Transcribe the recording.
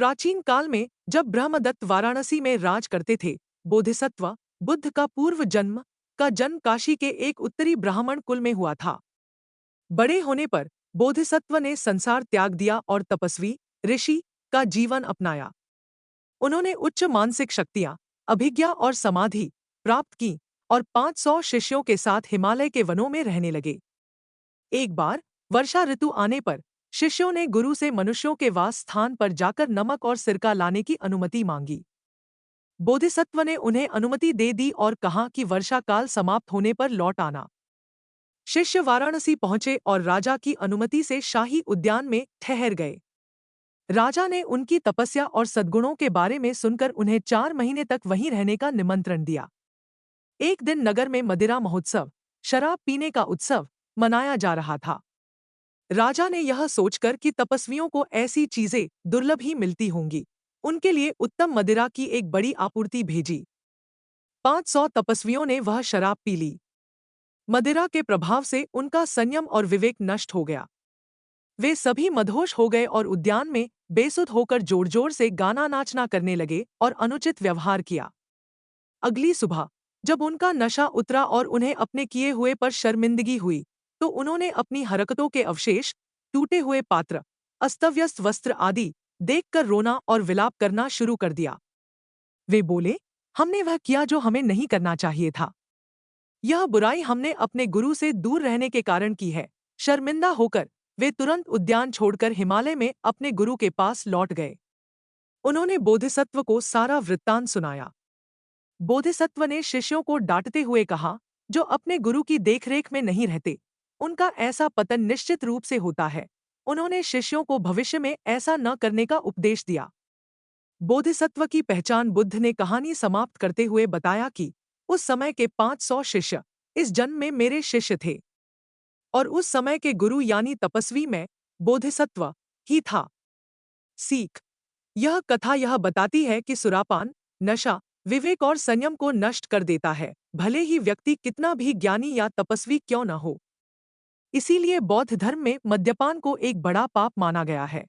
प्राचीन काल में जब ब्रह्मदत्त वाराणसी में राज करते थे, बोधिसत्व बुद्ध का पूर्व जन्म काशी के एक उत्तरी ब्राह्मण कुल में हुआ था। बड़े होने पर बोधिसत्व ने संसार त्याग दिया और तपस्वी ऋषि का जीवन अपनाया। उन्होंने उच्च मानसिक शक्तियां, अभिज्ञा और समाधि प्राप्त की और 500 शिष्यों के साथ हिमालय के वनों में रहने लगे। एक बार वर्षा ऋतु आने पर शिष्यों ने गुरु से मनुष्यों के वास स्थान पर जाकर नमक और सिरका लाने की अनुमति मांगी। बोधिसत्व ने उन्हें अनुमति दे दी और कहा कि वर्षा काल समाप्त होने पर लौट आना। शिष्य वाराणसी पहुंचे और राजा की अनुमति से शाही उद्यान में ठहर गए। राजा ने उनकी तपस्या और सद्गुणों के बारे में सुनकर उन्हें 4 महीने तक वहीं रहने का निमंत्रण दिया। एक दिन नगर में मदिरा महोत्सव, शराब पीने का उत्सव मनाया जा रहा था। राजा ने यह सोचकर कि तपस्वियों को ऐसी चीजें दुर्लभ ही मिलती होंगी, उनके लिए उत्तम मदिरा की एक बड़ी आपूर्ति भेजी। 500 तपस्वियों ने वह शराब पी ली। मदिरा के प्रभाव से उनका संयम और विवेक नष्ट हो गया। वे सभी मदहोश हो गए और उद्यान में बेसुध होकर जोर जोर से गाना नाचना करने लगे और अनुचित व्यवहार किया। अगली सुबह जब उनका नशा उतरा और उन्हें अपने किए हुए पर शर्मिंदगी हुई, तो उन्होंने अपनी हरकतों के अवशेष, टूटे हुए पात्र, अस्तव्यस्त वस्त्र आदि देखकर रोना और विलाप करना शुरू कर दिया। वे बोले, हमने वह किया जो हमें नहीं करना चाहिए था। यह बुराई हमने अपने गुरु से दूर रहने के कारण की है। शर्मिंदा होकर वे तुरंत उद्यान छोड़कर हिमालय में अपने गुरु के पास लौट गए। उन्होंने बोधिसत्व को सारा वृत्तांत सुनाया। बोधिसत्व ने शिष्यों को डांटते हुए कहा, जो अपने गुरु की देखरेख में नहीं रहते, उनका ऐसा पतन निश्चित रूप से होता है। उन्होंने शिष्यों को भविष्य में ऐसा न करने का उपदेश दिया। बोधिसत्व की पहचान बुद्ध ने कहानी समाप्त करते हुए बताया कि उस समय के 500 शिष्य इस जन्म में मेरे शिष्य थे और उस समय के गुरु यानी तपस्वी मैं, बोधिसत्व ही था। सीख। यह कथा यह बताती है कि सुरापान, नशा, विवेक और संयम को नष्ट कर देता है, भले ही व्यक्ति कितना भी ज्ञानी या तपस्वी क्यों न हो। इसीलिए बौद्ध धर्म में मद्यपान को एक बड़ा पाप माना गया है।